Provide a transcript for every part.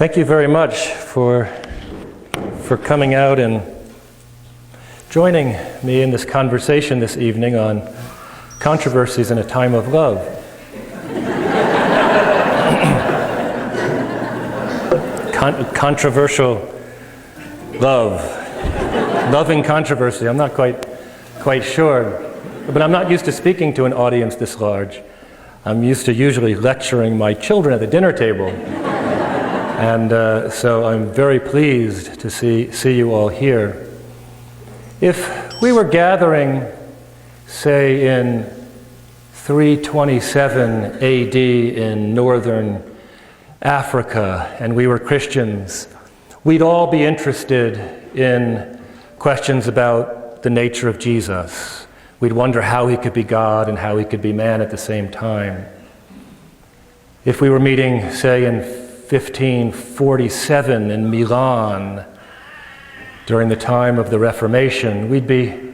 Thank you very much for coming out and joining me in this conversation this evening on controversies in a time of love. Controversial love. Loving controversy. I'm not quite sure. But I'm not used to speaking to an audience this large. I'm used to usually lecturing my children at the dinner table. And so I'm very pleased to see you all here. If we were gathering, say, in 327 AD in northern Africa, and we were Christians, we'd all be interested in questions about the nature of Jesus. We'd wonder how he could be God and how he could be man at the same time. If we were meeting, say, in 1547 in Milan during the time of the Reformation, we'd be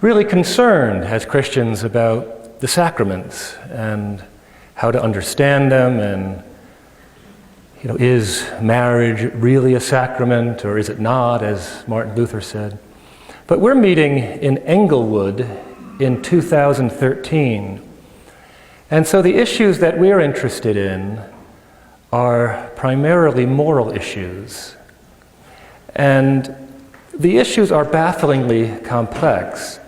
really concerned as Christians about the sacraments and how to understand them, and is marriage really a sacrament or is it not, as Martin Luther said. But we're meeting in Englewood in 2013, and so the issues that we're interested in are primarily moral issues. And the issues are bafflingly complex.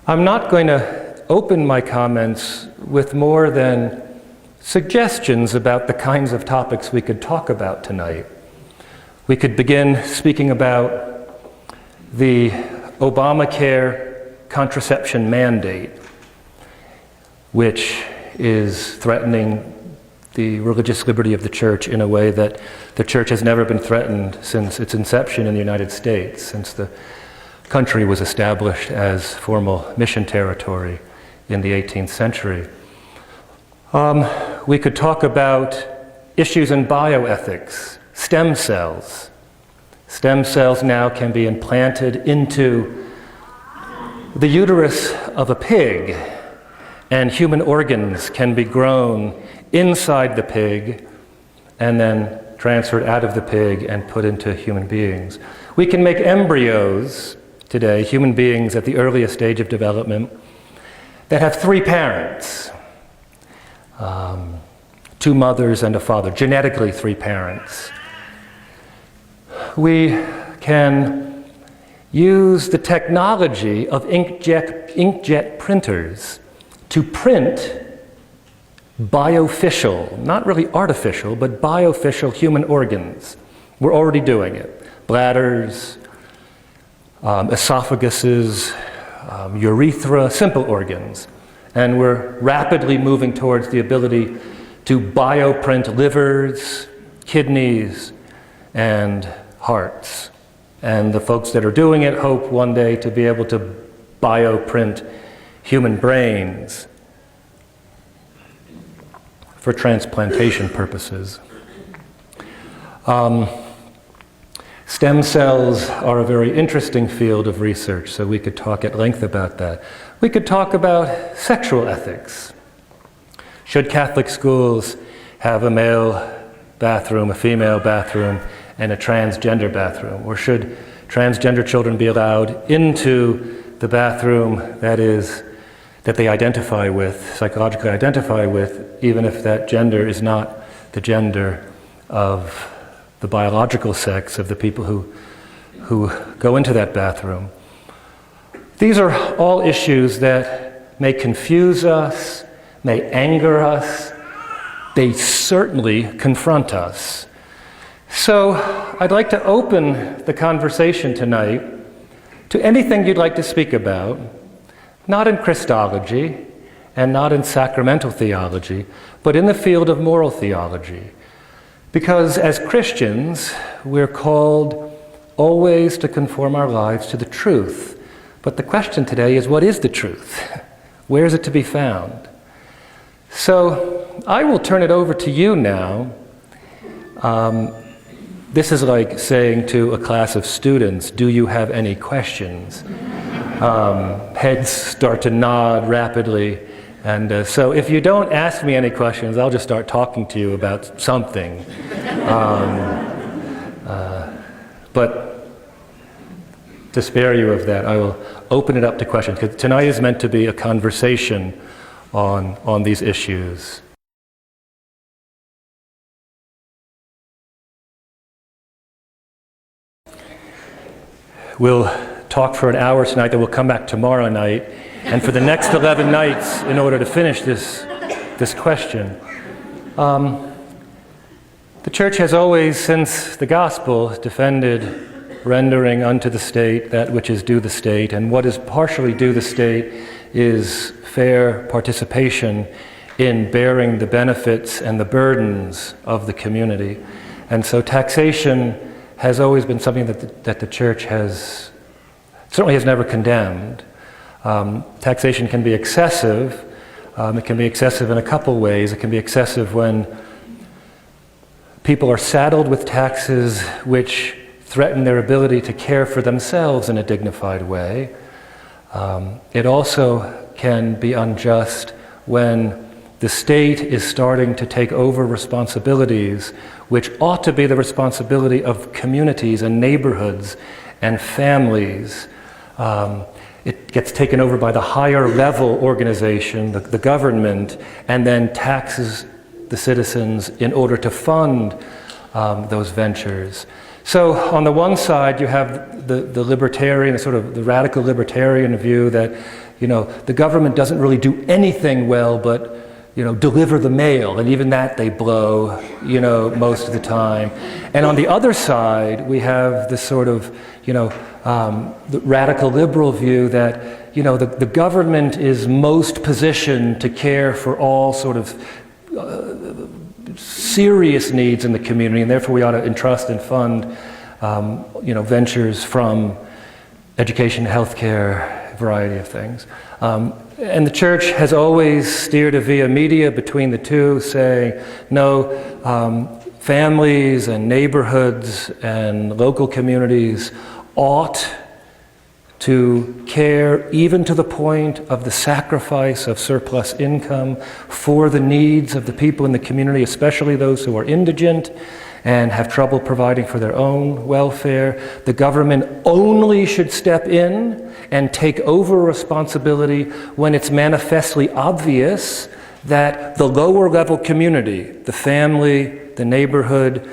I'm not going to open my comments with more than suggestions about the kinds of topics we could talk about tonight. We could begin speaking about the Obamacare contraception mandate, which is threatening the religious liberty of the church in a way that the church has never been threatened since its inception in the United States, since the country was established as formal mission territory in the 18th century. We could talk about issues in bioethics, stem cells. Stem cells now can be implanted into the uterus of a pig, and human organs can be grown inside the pig and then transferred out of the pig and put into human beings. We can make embryos today, human beings at the earliest stage of development, that have three parents, two mothers and a father, genetically three parents. We can use the technology of inkjet printers to print bioficial, not really artificial, but bioficial human organs. We're already doing it. Bladders, esophaguses, urethra, simple organs. And we're rapidly moving towards the ability to bioprint livers, kidneys, and hearts. And the folks that are doing it hope one day to be able to bioprint human brains for transplantation purposes. Stem cells are a very interesting field of research, so we could talk at length about that. We could talk about sexual ethics. Should Catholic schools have a male bathroom, a female bathroom, and a transgender bathroom? Or should transgender children be allowed into the bathroom that they identify with, psychologically identify with, even if that gender is not the gender of the biological sex of the people who go into that bathroom? These are all issues that may confuse us, may anger us, they certainly confront us. So I'd like to open the conversation tonight to anything you'd like to speak about, not in Christology and not in sacramental theology, but in the field of moral theology. Because as Christians, we're called always to conform our lives to the truth. But the question today is, what is the truth? Where is it to be found? So I will turn it over to you now. This is like saying to a class of students, do you have any questions? Heads start to nod rapidly, And so if you don't ask me any questions, I'll just start talking to you about something. But to spare you of that, I will open it up to questions, because tonight is meant to be a conversation on these issues. We'll talk for an hour tonight, then we'll come back tomorrow night, and for the next 11 nights, in order to finish this question. The Church has always, since the Gospel, defended rendering unto the state that which is due the state, and what is partially due the state is fair participation in bearing the benefits and the burdens of the community. And so taxation has always been something that the Church certainly has never condemned. Taxation can be excessive. It can be excessive in a couple ways. It can be excessive when people are saddled with taxes which threaten their ability to care for themselves in a dignified way. It also can be unjust when the state is starting to take over responsibilities which ought to be the responsibility of communities and neighborhoods and families. It gets taken over by the higher level organization, the government, and then taxes the citizens in order to fund those ventures. So on the one side, you have the libertarian, sort of the radical libertarian view that, the government doesn't really do anything well but, deliver the mail, and even that they blow, most of the time. And on the other side, we have this sort of, the radical liberal view that, the government is most positioned to care for all sort of serious needs in the community, and therefore we ought to entrust and fund, ventures from education, healthcare, a variety of things. And the Church has always steered a via media between the two, saying, no, families and neighborhoods and local communities ought to care, even to the point of the sacrifice of surplus income, for the needs of the people in the community, especially those who are indigent and have trouble providing for their own welfare. The government only should step in and take over responsibility when it's manifestly obvious that the lower level community, the family, the neighborhood,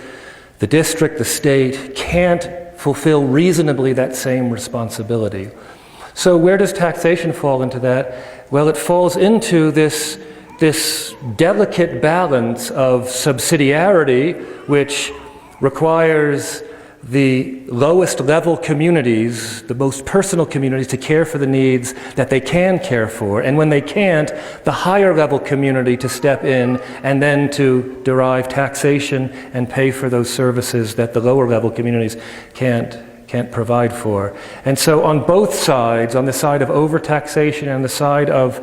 the district, the state, can't fulfill reasonably that same responsibility. So where does taxation fall into that? Well, it falls into this delicate balance of subsidiarity, which requires the lowest level communities, the most personal communities, to care for the needs that they can care for. And when they can't, the higher level community to step in and then to derive taxation and pay for those services that the lower level communities can't provide for. And so on both sides, on the side of overtaxation and the side of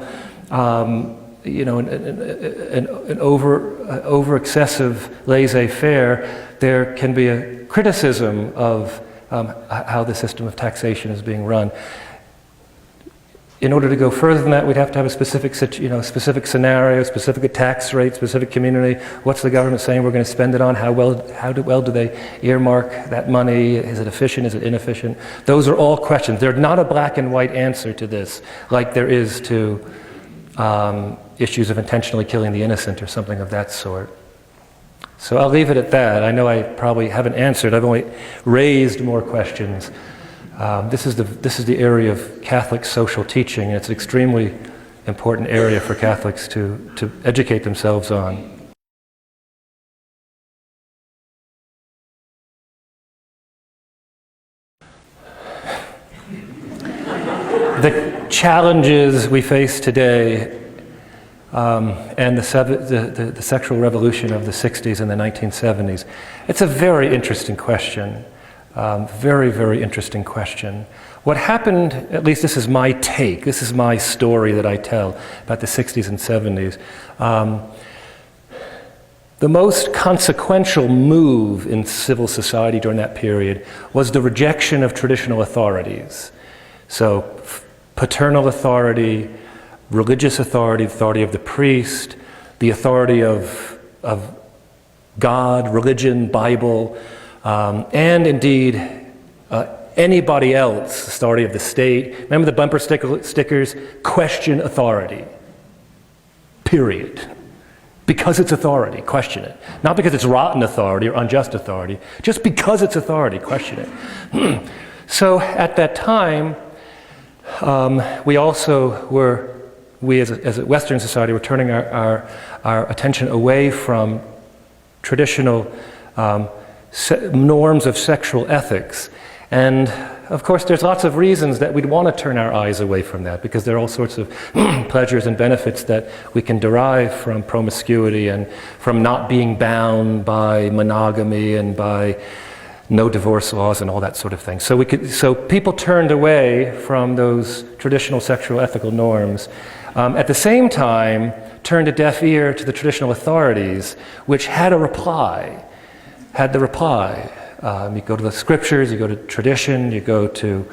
an over excessive laissez-faire, there can be a criticism of how the system of taxation is being run. In order to go further than that, we'd have to have a specific scenario, specific tax rate, specific community. What's the government saying we're going to spend it on? How well do they earmark that money? Is it efficient? Is it inefficient? Those are all questions. There's not a black and white answer to this, like there is to issues of intentionally killing the innocent or something of that sort. So I'll leave it at that. I know I probably haven't answered. I've only raised more questions. This is the area of Catholic social teaching, and it's an extremely important area for Catholics to educate themselves on. The challenges we face today and the sexual revolution of the 60s and the 1970s, it's a very interesting question. Very, very interesting question. What happened, at least this is my take, this is my story that I tell about the 60s and 70s. The most consequential move in civil society during that period was the rejection of traditional authorities. So paternal authority, religious authority, the authority of the priest, the authority of God, religion, Bible, and indeed anybody else, authority of the state. Remember the bumper stickers? Question authority. Period. Because it's authority, question it. Not because it's rotten authority or unjust authority, just because it's authority, question it. So at that time, we as a Western society were turning our attention away from traditional norms of sexual ethics. And of course, there's lots of reasons that we'd want to turn our eyes away from that, because there are all sorts of pleasures and benefits that we can derive from promiscuity and from not being bound by monogamy and by no divorce laws and all that sort of thing. So people turned away from those traditional sexual ethical norms. At the same time, turned a deaf ear to the traditional authorities, which had the reply. You go to the scriptures, you go to tradition, you go to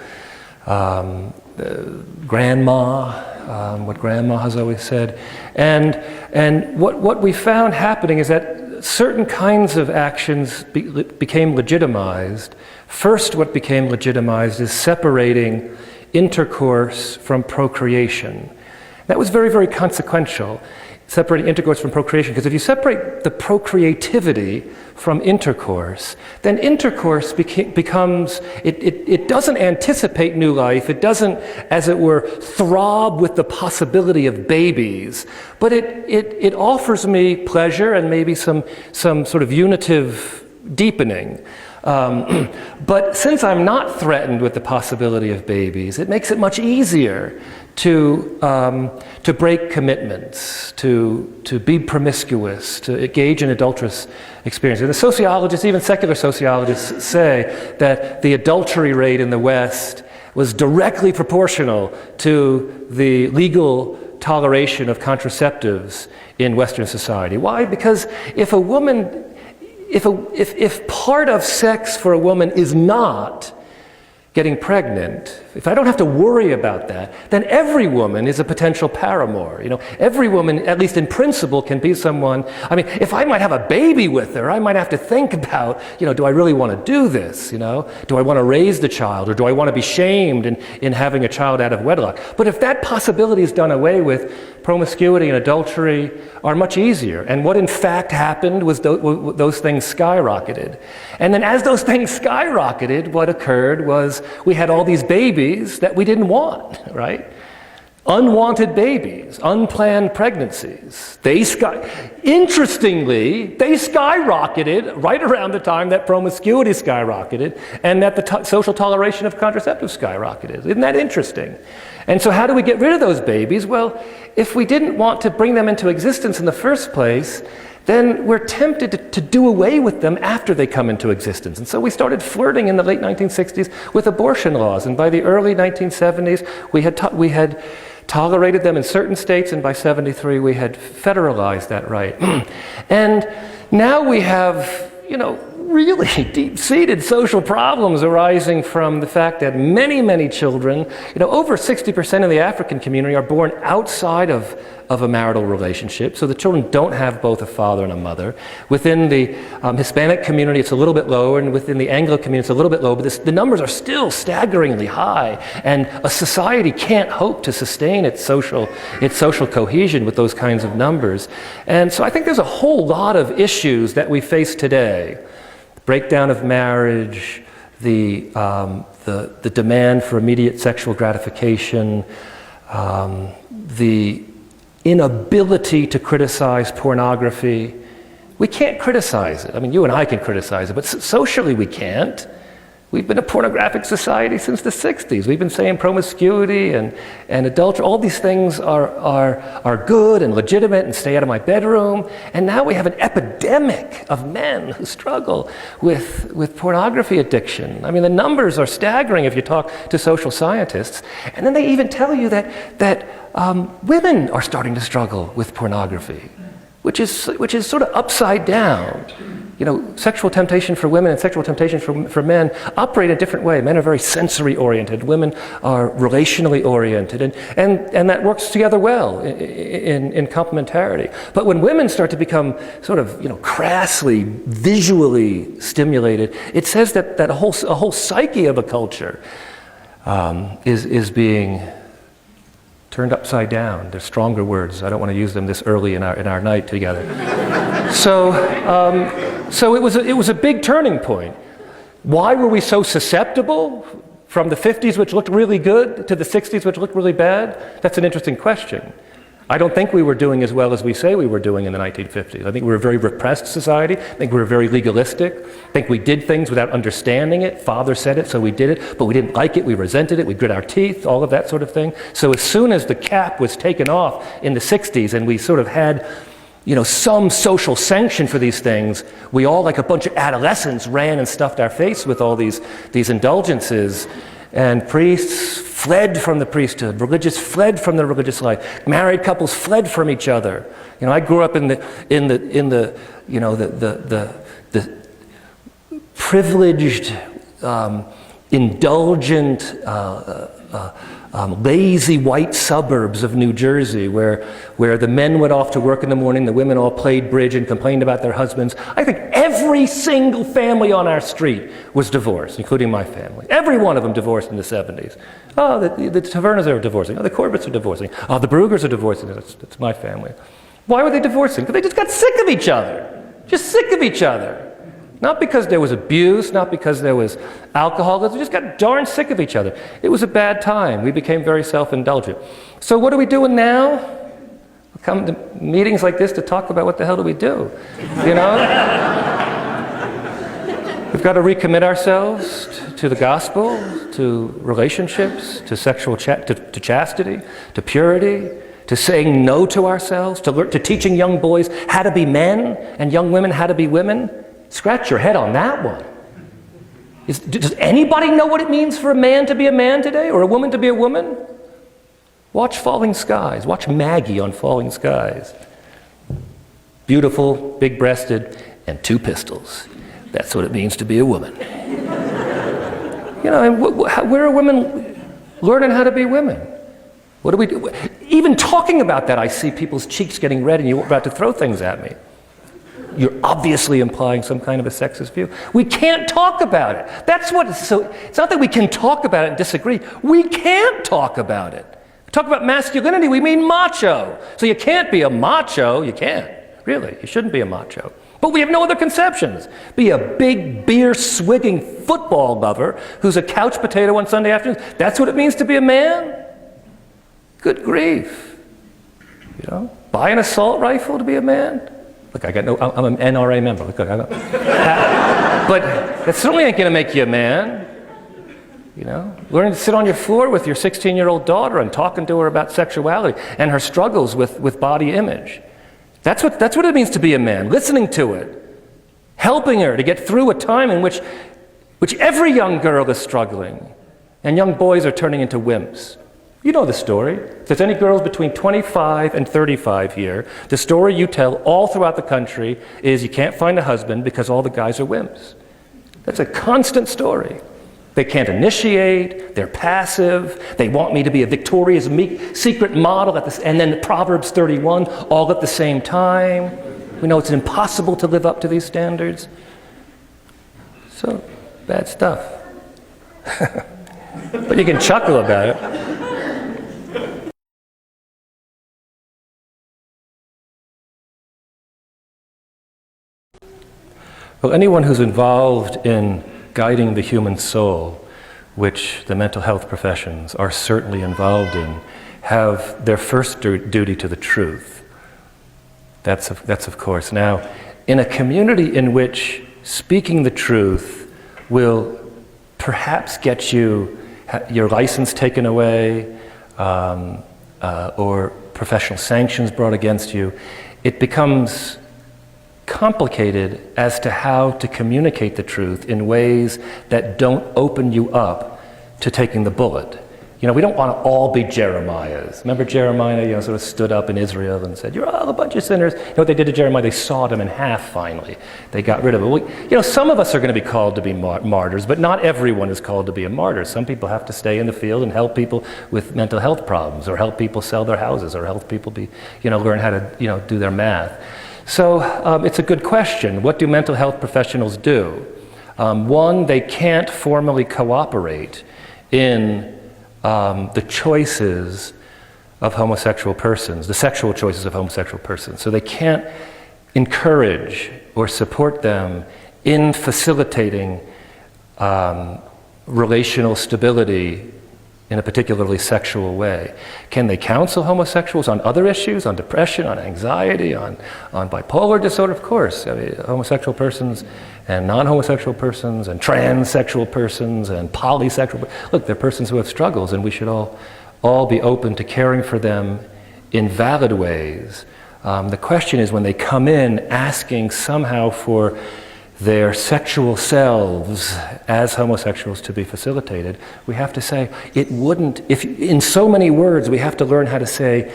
grandma, what grandma has always said. And what we found happening is that certain kinds of actions became legitimized. First, what became legitimized is separating intercourse from procreation. That was very, very consequential, separating intercourse from procreation, because if you separate the procreativity from intercourse, then intercourse becomes, it doesn't anticipate new life, it doesn't, as it were, throb with the possibility of babies, but it offers me pleasure and maybe some sort of unitive deepening. But since I'm not threatened with the possibility of babies, it makes it much easier to break commitments, to be promiscuous, to engage in adulterous experience. And the sociologists, even secular sociologists, say that the adultery rate in the West was directly proportional to the legal toleration of contraceptives in Western society. Why? Because if a woman, if part of sex for a woman is not getting pregnant, if I don't have to worry about that, then every woman is a potential paramour. Every woman, at least in principle, can be someone. I mean, if I might have a baby with her, I might have to think about, do I really want to do this? Do I want to raise the child, or do I want to be shamed in having a child out of wedlock? But if that possibility is done away with, promiscuity and adultery are much easier. And what in fact happened was those things skyrocketed. And then as those things skyrocketed, what occurred was we had all these babies that we didn't want, right? Unwanted babies, unplanned pregnancies. Interestingly, they skyrocketed right around the time that promiscuity skyrocketed and that the social toleration of contraceptives skyrocketed. Isn't that interesting? And so how do we get rid of those babies? Well, if we didn't want to bring them into existence in the first place, then we're tempted to do away with them after they come into existence. And so we started flirting in the late 1960s with abortion laws. And by the early 1970s, we had tolerated them in certain states, and by 73 we had federalized that right. And now we have, really deep-seated social problems arising from the fact that many, many children, over 60% of the African community are born outside of a marital relationship, so the children don't have both a father and a mother. Within the Hispanic community, it's a little bit lower, and within the Anglo community, it's a little bit lower, but the numbers are still staggeringly high, and a society can't hope to sustain its social cohesion with those kinds of numbers. And so I think there's a whole lot of issues that we face today. Breakdown of marriage, the demand for immediate sexual gratification, the inability to criticize pornography. We can't criticize it. I mean, you and I can criticize it, but socially we can't. We've been a pornographic society since the 60s. We've been saying promiscuity and adultery, all these things are good and legitimate and stay out of my bedroom. And now we have an epidemic of men who struggle with pornography addiction. I mean, the numbers are staggering if you talk to social scientists. And then they even tell you that women are starting to struggle with pornography, which is sort of upside down. sexual temptation for women and sexual temptation for men operate a different way. Men are very sensory oriented. Women are relationally oriented, and that works together well in complementarity. But when women start to become sort of crassly visually stimulated, it says that a whole psyche of a culture is being turned upside down. They're stronger words. I don't want to use them this early in our night together. So it was a big turning point. Why were we so susceptible from the 50s, which looked really good, to the 60s, which looked really bad? That's an interesting question. I don't think we were doing as well as we say we were doing in the 1950s. I think we were a very repressed society. I think we were very legalistic. I think we did things without understanding it. Father said it, so we did it, but we didn't like it, we resented it, we grit our teeth, all of that sort of thing. So as soon as the cap was taken off in the 60s and we sort of had some social sanction for these things, we all, like a bunch of adolescents, ran and stuffed our face with all these indulgences, and priests fled from the priesthood, religious fled from the religious life, married couples fled from each other. I grew up in the privileged, indulgent, lazy white suburbs of New Jersey where the men went off to work in the morning, the women all played bridge and complained about their husbands. I think every single family on our street was divorced, including my family. Every one of them divorced in the 70s. Oh, the Tavernas are divorcing. Oh, the Corbetts are divorcing. Oh, the Bruggers are divorcing. That's my family. Why were they divorcing? Because they just got sick of each other. Just sick of each other. Not because there was abuse, not because there was alcoholism, we just got darn sick of each other. It was a bad time. We became very self-indulgent. So what are we doing now? We come to meetings like this to talk about what the hell do we do, We've got to recommit ourselves to the gospel, to relationships, to sexual to chastity, to purity, to saying no to ourselves, to teaching young boys how to be men and young women how to be women. Scratch your head on that one. Does anybody know what it means for a man to be a man today, or a woman to be a woman? Watch Falling Skies. Watch Maggie on Falling Skies. Beautiful, big-breasted, and 2 pistols. That's what it means to be a woman. Where are women learning how to be women? What do we do? Even talking about that, I see people's cheeks getting red and you're about to throw things at me. You're obviously implying some kind of a sexist view. We can't talk about it. It's not that we can talk about it and disagree. We can't talk about it. Talk about masculinity, we mean macho. So you can't be a macho. You can't. Really, you shouldn't be a macho. But we have no other conceptions. Be a big beer-swigging football lover who's a couch potato on Sunday afternoons. That's what it means to be a man? Good grief. Buy an assault rifle to be a man? Look, I'm an NRA member. Look, but that certainly ain't going to make you a man. Learning to sit on your floor with your 16-year-old daughter and talking to her about sexuality and her struggles with body image. That's what it means to be a man. Listening to it, helping her to get through a time in which every young girl is struggling, and young boys are turning into wimps. You know the story. If there's any girls between 25 and 35 here, the story you tell all throughout the country is you can't find a husband because all the guys are wimps. That's a constant story. They can't initiate, they're passive, they want me to be a victorious, meek, secret model, and then Proverbs 31, all at the same time. We know it's impossible to live up to these standards. So, bad stuff. But you can chuckle about it. Well, anyone who's involved in guiding the human soul, which the mental health professions are certainly involved in, have their first duty to the truth. That's of course. Now, in a community in which speaking the truth will perhaps get you your license taken away or professional sanctions brought against you, it becomes complicated as to how to communicate the truth in ways that don't open you up to taking the bullet We don't want to all be Jeremiahs. Remember Jeremiah, sort of stood up in Israel and said, "You're all a bunch of sinners." You know what they did to Jeremiah? They sawed him in half, finally. They got rid of him. Some of us are going to be called to be martyrs, but not everyone is called to be a martyr. Some people have to stay in the field and help people with mental health problems, or help people sell their houses, or help people learn how to, do their math. So it's a good question. What do mental health professionals do? One, they can't formally cooperate in the choices of homosexual persons, the sexual choices of homosexual persons. So they can't encourage or support them in facilitating relational stability in a particularly sexual way. Can they counsel homosexuals on other issues, on depression, on anxiety, on bipolar disorder? Of course. Homosexual persons and non-homosexual persons and transsexual persons and polysexual. Look, they're persons who have struggles, and we should all be open to caring for them in valid ways. The question is, when they come in asking somehow for their sexual selves as homosexuals to be facilitated, we have to say, in so many words, we have to learn how to say,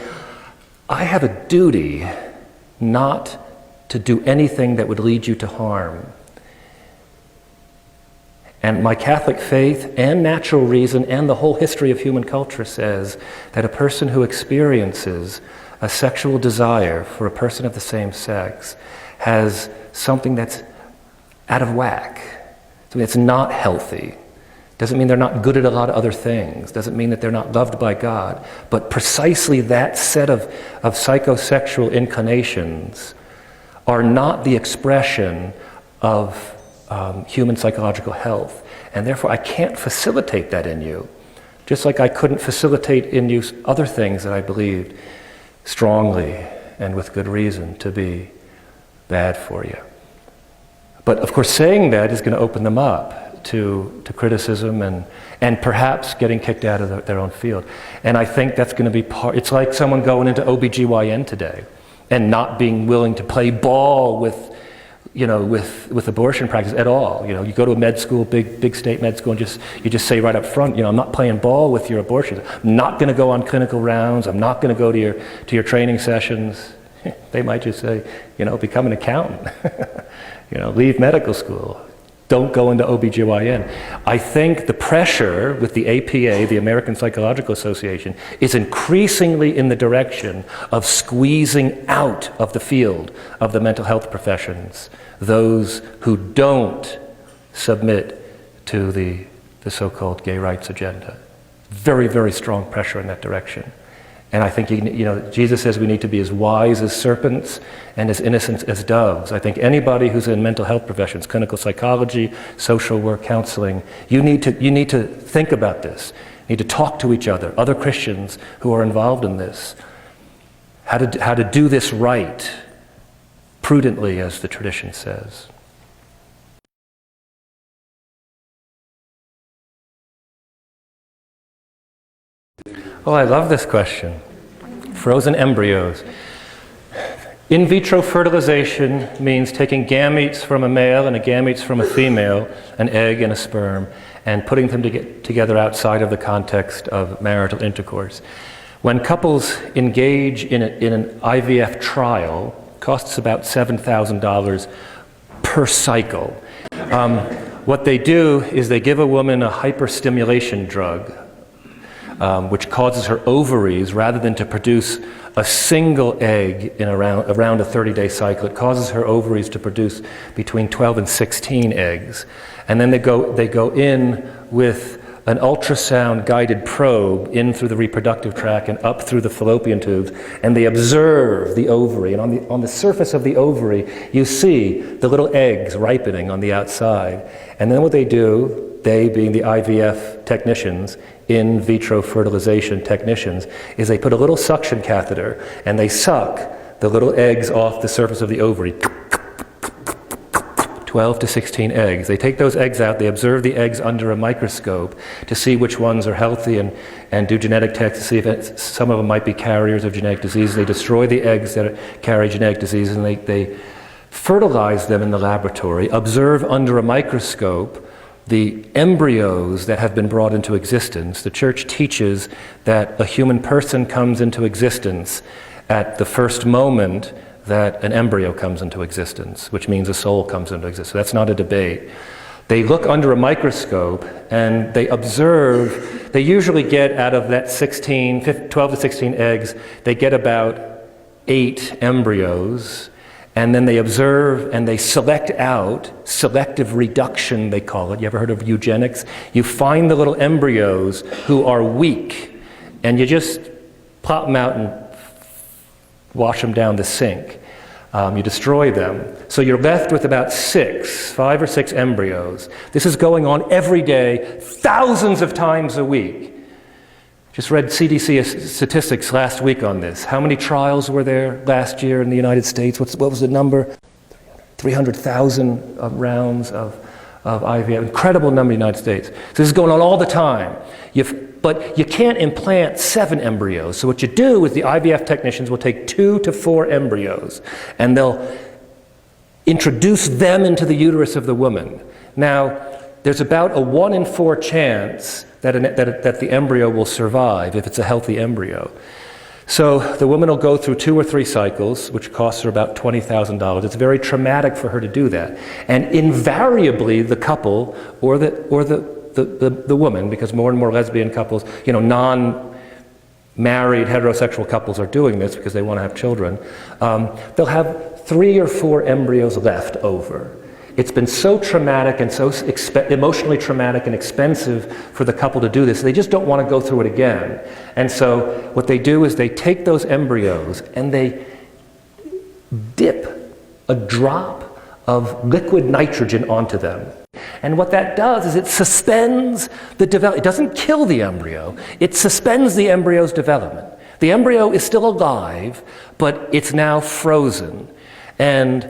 I have a duty not to do anything that would lead you to harm. And my Catholic faith and natural reason and the whole history of human culture says that a person who experiences a sexual desire for a person of the same sex has something that's out of whack, something that's not healthy. Doesn't mean they're not good at a lot of other things. Doesn't mean that they're not loved by God. But precisely that set of psychosexual inclinations are not the expression of human psychological health. And therefore I can't facilitate that in you. Just like I couldn't facilitate in you other things that I believed strongly and with good reason to be bad for you. But of course saying that is going to open them up to criticism and perhaps getting kicked out of their own field. And I think that's going to be it's like someone going into OBGYN today and not being willing to play ball with abortion practice at all. You go to a med school, big state med school, and you just say right up front, I'm not playing ball with your abortion. I'm not going to go on clinical rounds. I'm not going to go to your training sessions. They might just say, become an accountant. Leave medical school. Don't go into OBGYN. I think the pressure with the APA, the American Psychological Association, is increasingly in the direction of squeezing out of the field of the mental health professions those who don't submit to the so-called gay rights agenda. Very, very strong pressure in that direction. And I think, Jesus says we need to be as wise as serpents and as innocent as doves. I think anybody who's in mental health professions, clinical psychology, social work, counseling, you need to think about this. You need to talk to each other Christians who are involved in this. How to do this right, prudently, as the tradition says. Oh, I love this question. Frozen embryos. In vitro fertilization means taking gametes from a male and gametes from a female, an egg and a sperm, and putting them together outside of the context of marital intercourse. When couples engage in an IVF trial, it costs about $7,000 per cycle. What they do is they give a woman a hyperstimulation drug, which causes her ovaries, rather than to produce a single egg in around a 30-day cycle, it causes her ovaries to produce between 12 and 16 eggs. And then they go in with an ultrasound-guided probe in through the reproductive tract and up through the fallopian tubes, and they observe the ovary. And on the surface of the ovary, you see the little eggs ripening on the outside. And then what they do, they being the IVF technicians, in vitro fertilization technicians, is they put a little suction catheter and they suck the little eggs off the surface of the ovary. 12 to 16 eggs. They take those eggs out, they observe the eggs under a microscope to see which ones are healthy and do genetic tests to see if some of them might be carriers of genetic diseases. They destroy the eggs that carry genetic diseases, and they fertilize them in the laboratory, observe under a microscope the embryos that have been brought into existence, the Church teaches that a human person comes into existence at the first moment that an embryo comes into existence, which means a soul comes into existence. That's not a debate. They look under a microscope and they observe, they usually get out of that 12 to 16 eggs, they get about 8 embryos, and then they observe and they select out, selective reduction they call it. You ever heard of eugenics? You find the little embryos who are weak and you just plop them out and wash them down the sink. You destroy them. So you're left with about 5 or 6 embryos. This is going on every day, thousands of times a week. Just read CDC statistics last week on this. How many trials were there last year in the United States? What was the number? 300,000 rounds of IVF. Incredible number in the United States. So this is going on all the time. But you can't implant 7 embryos. So what you do is the IVF technicians will take 2 to 4 embryos and they'll introduce them into the uterus of the woman. Now, there's about a 1 in 4 chance that the embryo will survive if it's a healthy embryo. So the woman will go through 2 or 3 cycles, which costs her about $20,000. It's very traumatic for her to do that. And invariably the couple or the woman, because more and more lesbian couples, non-married heterosexual couples are doing this because they want to have children, they'll have 3 or 4 embryos left over. It's been so traumatic and so emotionally traumatic and expensive for the couple to do this. They just don't want to go through it again. And so what they do is they take those embryos and they dip a drop of liquid nitrogen onto them. And what that does is it suspends the development. It doesn't kill the embryo. It suspends the embryo's development. The embryo is still alive, but it's now frozen. And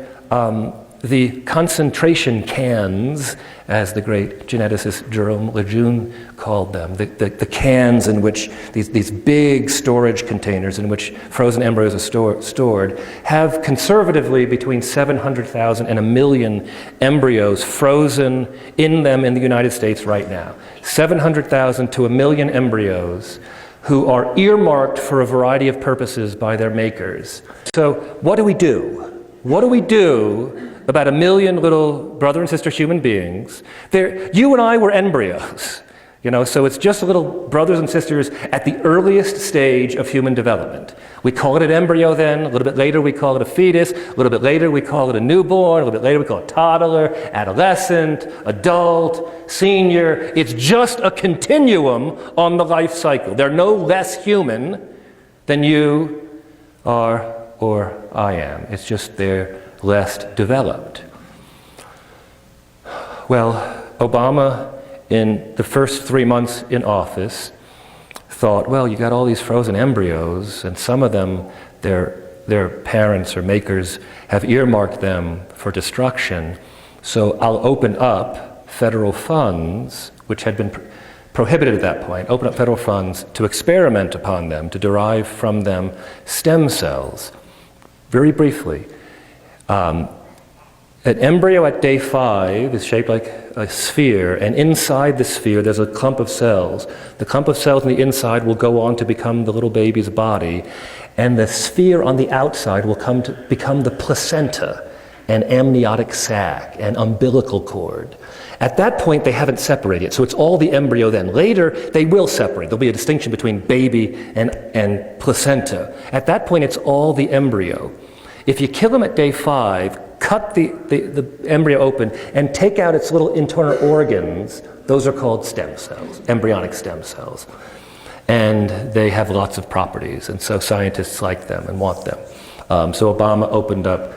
the concentration cans, as the great geneticist Jerome Lejeune called them, the cans in which these big storage containers in which frozen embryos are stored, have conservatively between 700,000 and 1 million embryos frozen in them in the United States right now. 700,000 to 1 million embryos who are earmarked for a variety of purposes by their makers. So what do we do? What do we do about 1 million little brother and sister human beings? You and I were embryos, so it's just little brothers and sisters at the earliest stage of human development. We call it an embryo then, a little bit later we call it a fetus, a little bit later we call it a newborn, a little bit later we call it toddler, adolescent, adult, senior. It's just a continuum on the life cycle. They're no less human than you are or I am. It's just they're less developed. Well, Obama, in the first 3 months in office, thought, well, you got all these frozen embryos, and some of them, their parents or makers have earmarked them for destruction, so I'll open up federal funds, which had been prohibited at that point, open up federal funds to experiment upon them, to derive from them stem cells. Very briefly, an embryo at day 5 is shaped like a sphere, and inside the sphere there's a clump of cells. The clump of cells on the inside will go on to become the little baby's body, and the sphere on the outside will come to become the placenta, and amniotic sac, and umbilical cord. At that point, they haven't separated, so it's all the embryo then. Later, they will separate. There'll be a distinction between baby and placenta. At that point, it's all the embryo. If you kill them at day 5, cut the embryo open, and take out its little internal organs, those are called stem cells, embryonic stem cells. And they have lots of properties, and so scientists like them and want them. So Obama opened up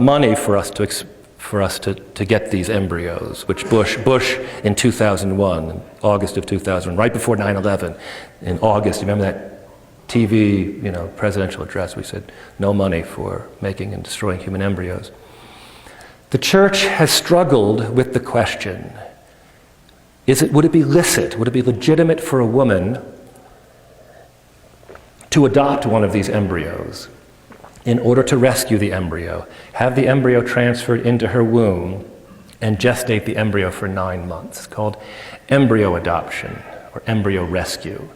money for us to get these embryos, which Bush in 2001, in August of 2000, right before 9/11, in August, you remember that TV, presidential address, we said no money for making and destroying human embryos. The church has struggled with the question, would it be licit, would it be legitimate for a woman to adopt one of these embryos in order to rescue the embryo, have the embryo transferred into her womb, and gestate the embryo for 9 months. It's called embryo adoption or embryo rescue.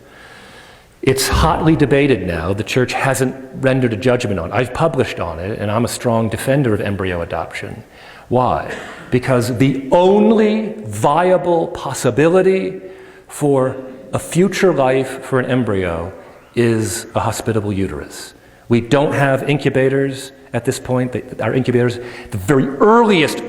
It's hotly debated now. The church hasn't rendered a judgment on it. I've published on it, and I'm a strong defender of embryo adoption. Why? Because the only viable possibility for a future life for an embryo is a hospitable uterus. We don't have incubators at this point. Our incubators, the very earliest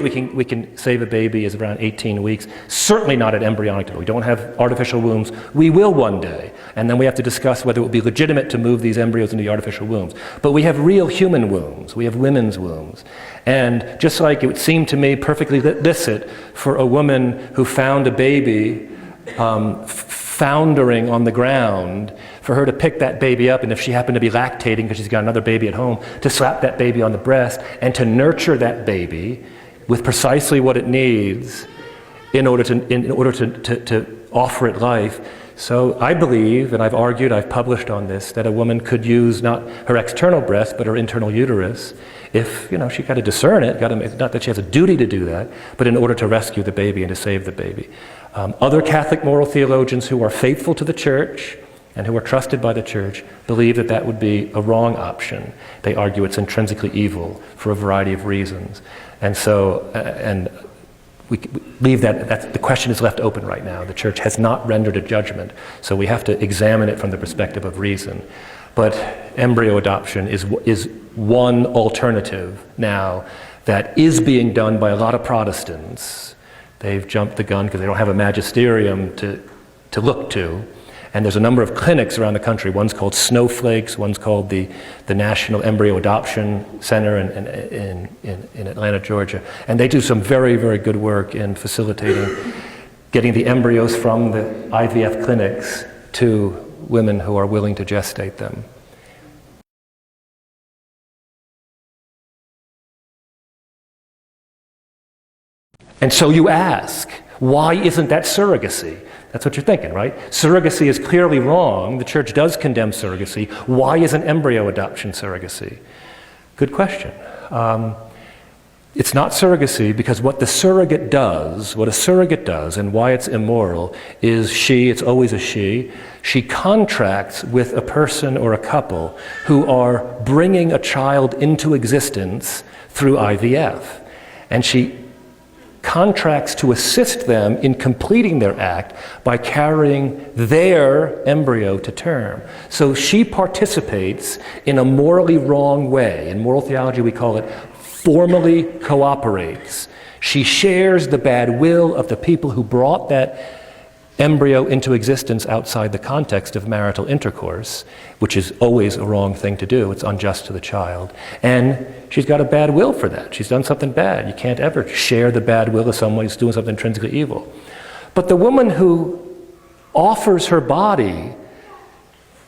we can save a baby is around 18 weeks. Certainly not at embryonic development. We don't have artificial wombs. We will one day. And then we have to discuss whether it would be legitimate to move these embryos into the artificial wombs. But we have real human wombs. We have women's wombs. And just like it would seem to me perfectly licit for a woman who found a baby foundering on the ground, for her to pick that baby up, and if she happened to be lactating because she's got another baby at home, to slap that baby on the breast and to nurture that baby with precisely what it needs in order to offer it life. So I believe, and I've argued, I've published on this, that a woman could use not her external breast but her internal uterus if, she got to discern it, not that she has a duty to do that, but in order to rescue the baby and to save the baby. Other Catholic moral theologians who are faithful to the church and who are trusted by the church believe that that would be a wrong option. They argue it's intrinsically evil for a variety of reasons. And so, and we leave that the question is left open right now. The church has not rendered a judgment, so we have to examine it from the perspective of reason. But embryo adoption is one alternative now that is being done by a lot of Protestants. They've jumped the gun because they don't have a magisterium to look to. And there's a number of clinics around the country. One's called Snowflakes, one's called the National Embryo Adoption Center in Atlanta, Georgia. And they do some very, very good work in facilitating getting the embryos from the IVF clinics to women who are willing to gestate them. And so you ask, why isn't that surrogacy? That's what you're thinking, right? Surrogacy is clearly wrong. The church does condemn surrogacy. Why isn't embryo adoption surrogacy? Good question. It's not surrogacy because what a surrogate does, and why it's immoral, is it's always a she contracts with a person or a couple who are bringing a child into existence through IVF. And she contracts to assist them in completing their act by carrying their embryo to term. So she participates in a morally wrong way. In moral theology we call it formally cooperates. She shares the bad will of the people who brought that embryo into existence outside the context of marital intercourse, which is always a wrong thing to do. It's unjust to the child. And she's got a bad will for that. She's done something bad. You can't ever share the bad will of someone who's doing something intrinsically evil. But the woman who offers her body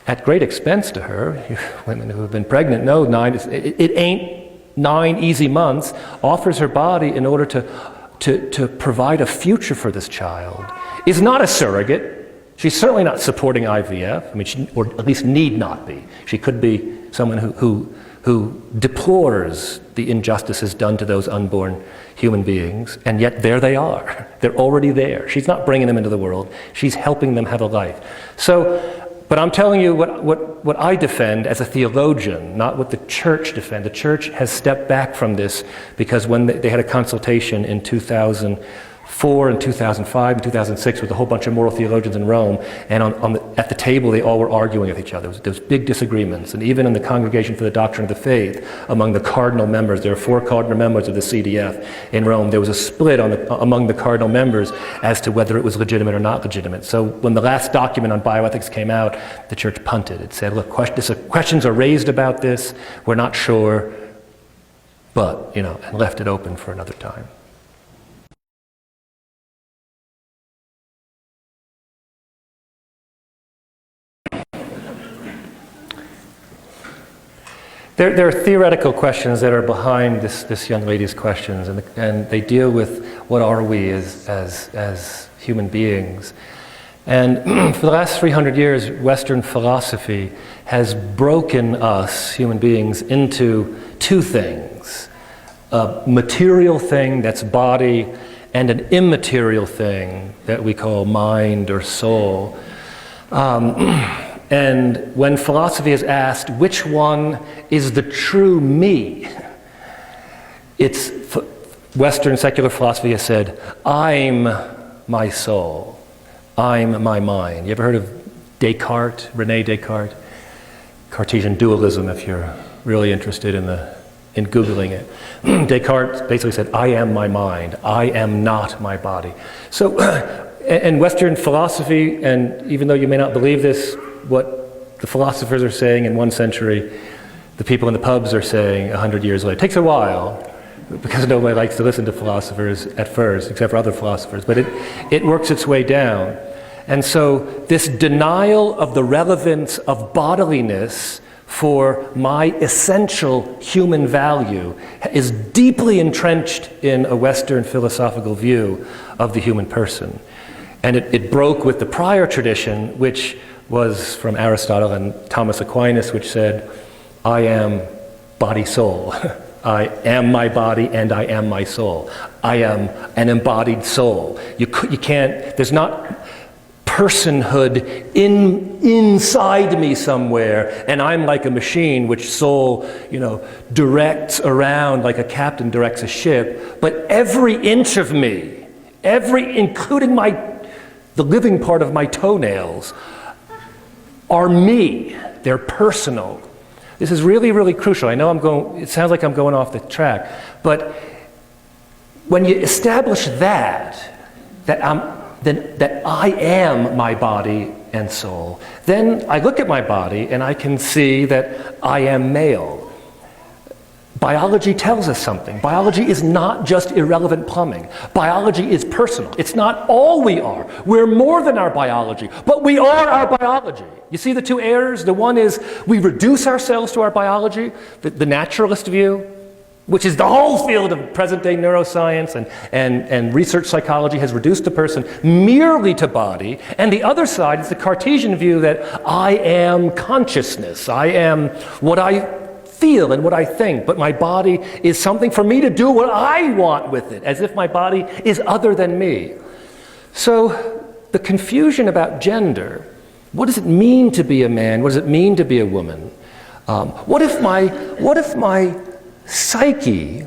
at great expense to her, women who have been pregnant know it ain't 9 easy months, offers her body in order to provide a future for this child, is not a surrogate. She's certainly not supporting IVF. Or at least need not be. She could be someone who deplores the injustices done to those unborn human beings, and yet there they are. They're already there. She's not bringing them into the world. She's helping them have a life. But I'm telling you what I defend as a theologian, not what the church defends. The church has stepped back from this because when they had a consultation in 2004 and 2005 and 2006 with a whole bunch of moral theologians in Rome, and at the table they all were arguing with each other. There was big disagreements, and even in the Congregation for the Doctrine of the Faith, among the cardinal members, there are 4 cardinal members of the CDF in Rome, there was a split among the cardinal members as to whether it was legitimate or not legitimate. So when the last document on bioethics came out, the church punted. It said, look, questions are raised about this, we're not sure, but, and left it open for another time. There are theoretical questions that are behind this young lady's questions, and they deal with what are we as human beings. And for the last 300 years, Western philosophy has broken us, human beings, into 2 things. a material thing that's body and an immaterial thing that we call mind or soul. And when philosophy is asked which one is the true me, it's Western secular philosophy has said, I'm my soul, I'm my mind. You ever heard of Descartes, René Descartes? Cartesian dualism, if you're really interested in Googling it. Descartes basically said, I am my mind, I am not my body. So, and Western philosophy, and even though you may not believe this, what the philosophers are saying in 1 century, the people in the pubs are saying 100 years later. It takes a while, because nobody likes to listen to philosophers at first, except for other philosophers, but it works its way down. And so this denial of the relevance of bodiliness for my essential human value is deeply entrenched in a Western philosophical view of the human person. And it broke with the prior tradition, which was from Aristotle and Thomas Aquinas, which said, I am body-soul. I am my body and I am my soul. I am an embodied soul. You can't, there's not personhood inside me somewhere, and I'm like a machine which soul, directs around like a captain directs a ship, but every inch of me, including the living part of my toenails, are me. They're personal. This is really, really crucial. I know it sounds like I'm going off the track, but when you establish that I am my body and soul, then I look at my body and I can see that I am male. Biology tells us something. Biology is not just irrelevant plumbing. Biology is personal. It's not all we are. We're more than our biology, but we are our biology. You see the two errors? The one is we reduce ourselves to our biology, the naturalist view, which is the whole field of present-day neuroscience and research psychology has reduced the person merely to body. And the other side is the Cartesian view that I am consciousness. I am what I feel and what I think, but my body is something for me to do what I want with it, as if my body is other than me. So the confusion about gender, what does it mean to be a man? What does it mean to be a woman? What if my psyche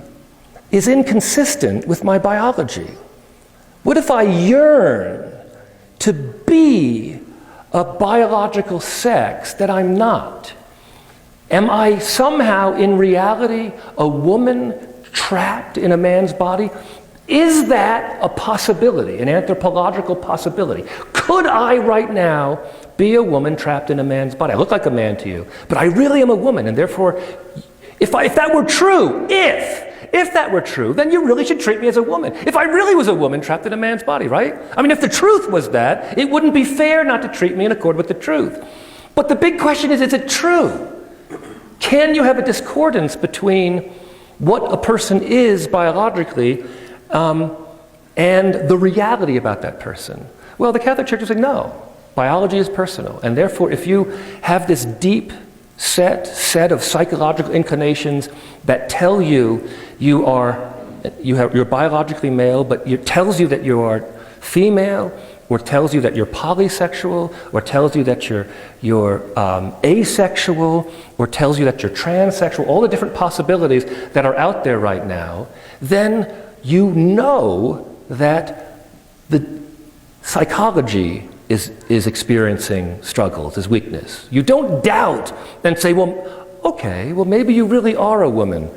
is inconsistent with my biology? What if I yearn to be a biological sex that I'm not? Am I somehow in reality a woman trapped in a man's body? Is that a possibility, an anthropological possibility? Could I right now be a woman trapped in a man's body? I look like a man to you, but I really am a woman, and therefore if that were true, if that were true, then you really should treat me as a woman. If I really was a woman trapped in a man's body, right? I mean, if the truth was that, it wouldn't be fair not to treat me in accord with the truth. But the big question is it true? Can you have a discordance between what a person is biologically and the reality about that person? Well, the Catholic Church is saying, no, biology is personal. And therefore, if you have this deep set of psychological inclinations that tell you're biologically male, but it tells you that you are female, or tells you that you're polysexual, or tells you that you're asexual, or tells you that you're transsexual, all the different possibilities that are out there right now, then you know that the psychology is experiencing struggles, is weakness. You don't doubt and say, well, okay, well maybe you really are a woman,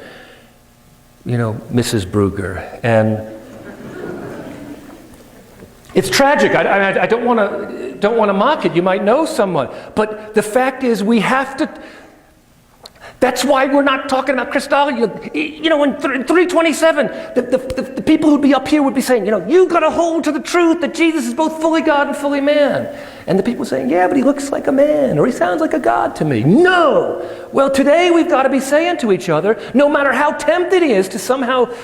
Mrs. Brugger. And it's tragic. I don't want to mock it. You might know someone, but the fact is, we have to. That's why we're not talking about Christology. In 327, the people who'd be up here would be saying, you've got to hold to the truth that Jesus is both fully God and fully man. And the people saying, yeah, but he looks like a man, or he sounds like a god to me. No. Well, today we've got to be saying to each other, no matter how tempted it is to somehow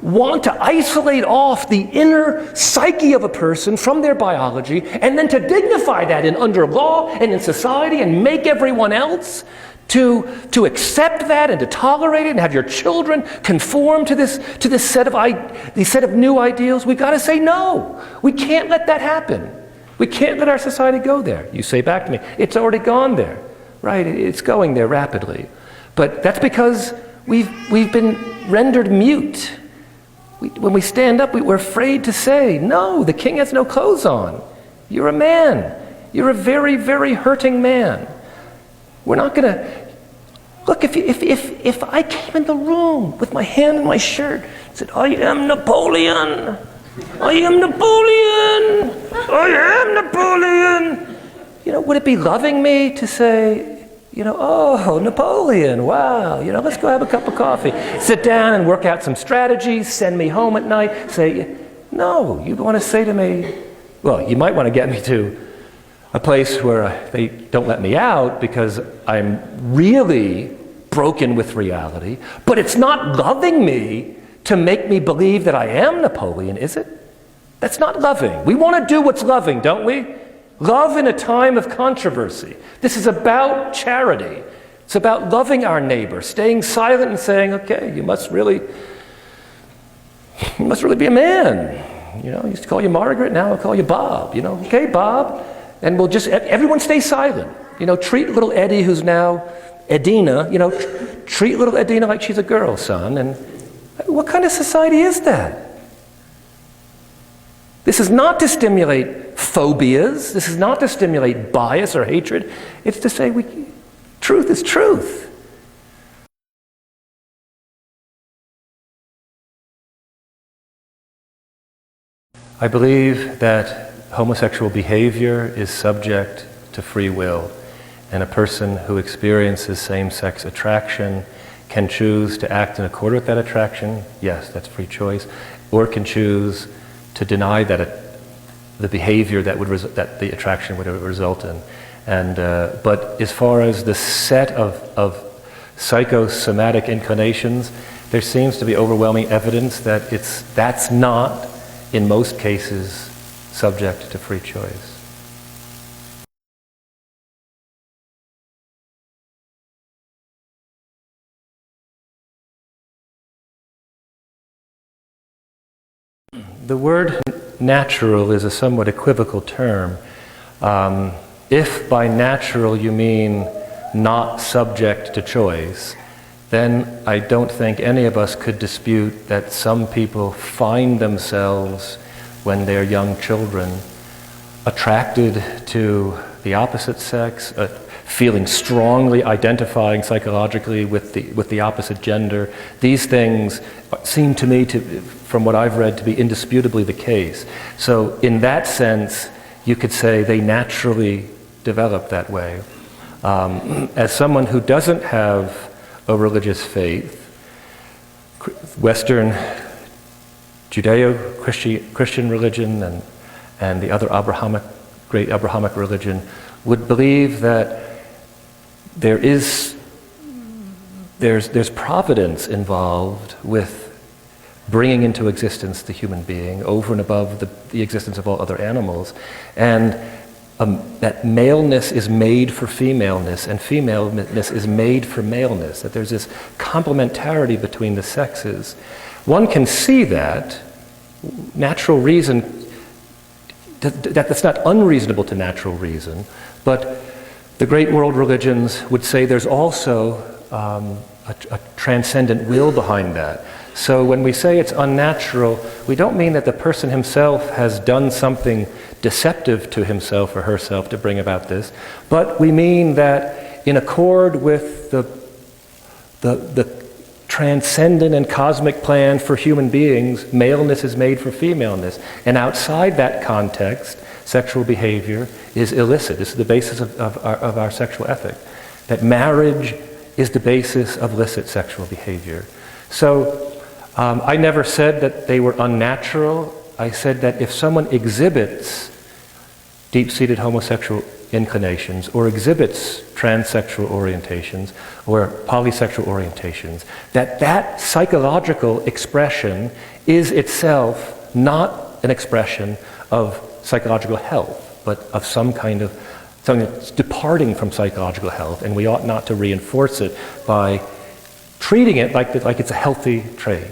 want to isolate off the inner psyche of a person from their biology, and then to dignify that under law and in society and make everyone else To accept that and to tolerate it and have your children conform to this set of new ideals, we've got to say no. We can't let that happen. We can't let our society go there. You say back to me, it's already gone there, right? It's going there rapidly. But that's because we've been rendered mute. When we stand up, we're afraid to say, no, the king has no clothes on. You're a man. You're a very, very hurting man. We're not going to... Look, if I came in the room with my hand in my shirt and said, I am Napoleon, I am Napoleon, I am Napoleon, would it be loving me to say, oh, Napoleon, wow, let's go have a cup of coffee, sit down and work out some strategies, send me home at night, say, no, you want to say to me, well, you might want to get me to a place where they don't let me out because I'm really broken with reality, but it's not loving me to make me believe that I am Napoleon, is it? That's not loving. We want to do what's loving, don't we? Love in a time of controversy. This is about charity. It's about loving our neighbor, staying silent and saying, okay, you must really be a man. I used to call you Margaret, now I'll call you Bob. Okay, Bob. And we'll just, everyone stay silent. Treat little Eddie, who's now Edina, treat little Edina like she's a girl, son. And what kind of society is that? This is not to stimulate phobias. This is not to stimulate bias or hatred. It's to say truth is truth. I believe that homosexual behavior is subject to free will, and a person who experiences same-sex attraction can choose to act in accord with that attraction. Yes, that's free choice, or can choose to deny the behavior that the attraction would result in. But as far as the set of psychosomatic inclinations, there seems to be overwhelming evidence that that's not, in most cases, subject to free choice. The word natural is a somewhat equivocal term. If by natural you mean not subject to choice, then I don't think any of us could dispute that some people find themselves, when they're young children, attracted to the opposite sex, feeling strongly identifying psychologically with the opposite gender. These things seem to me, from what I've read, to be indisputably the case. So in that sense, you could say they naturally develop that way. As someone who doesn't have a religious faith, Western Judeo-Christian religion and the other great Abrahamic religion would believe that there's providence involved with bringing into existence the human being over and above the existence of all other animals, and that maleness is made for femaleness and femaleness is made for maleness, that there's this complementarity between the sexes. One can see that natural reason, that's not unreasonable to natural reason, but the great world religions would say there's also a transcendent will behind that. So when we say it's unnatural, we don't mean that the person himself has done something deceptive to himself or herself to bring about this, but we mean that in accord with the transcendent and cosmic plan for human beings, maleness is made for femaleness. And outside that context, sexual behavior is illicit. This is the basis of our sexual ethic, that marriage is the basis of illicit sexual behavior. So I never said that they were unnatural. I said that if someone exhibits deep-seated homosexual inclinations or exhibits transsexual orientations or polysexual orientations, that psychological expression is itself not an expression of psychological health, but of some kind of something that's departing from psychological health, and we ought not to reinforce it by treating it like it's a healthy trait.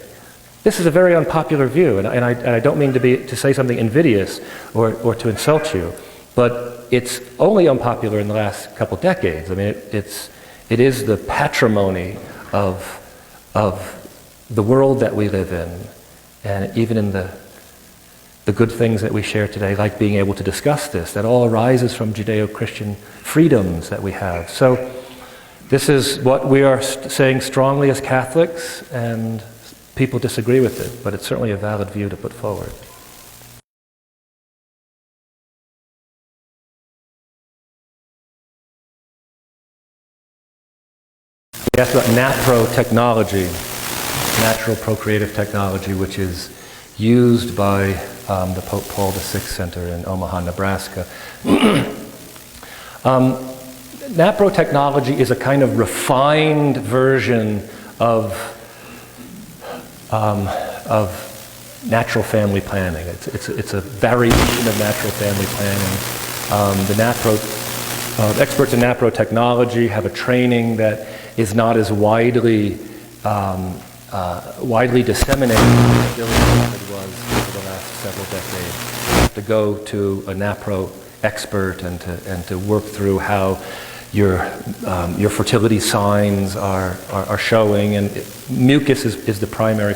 This is a very unpopular view, and I don't mean to say something invidious or to insult you, but it's only unpopular in the last couple decades. I mean, it is the patrimony of the world that we live in, and even in the good things that we share today, like being able to discuss this, that all arises from Judeo-Christian freedoms that we have. So this is what we are saying strongly as Catholics, and people disagree with it, but it's certainly a valid view to put forward. We asked about Napro technology, natural procreative technology, which is used by the Pope Paul VI Center in Omaha, Nebraska. Napro technology is a kind of refined version of natural family planning. It's a variation of natural family planning. The Napro experts in Napro technology have a training that is not as widely disseminated as it was over the last several decades. You have to go to a Napro expert and to work through how your fertility signs are showing, and mucus is the primary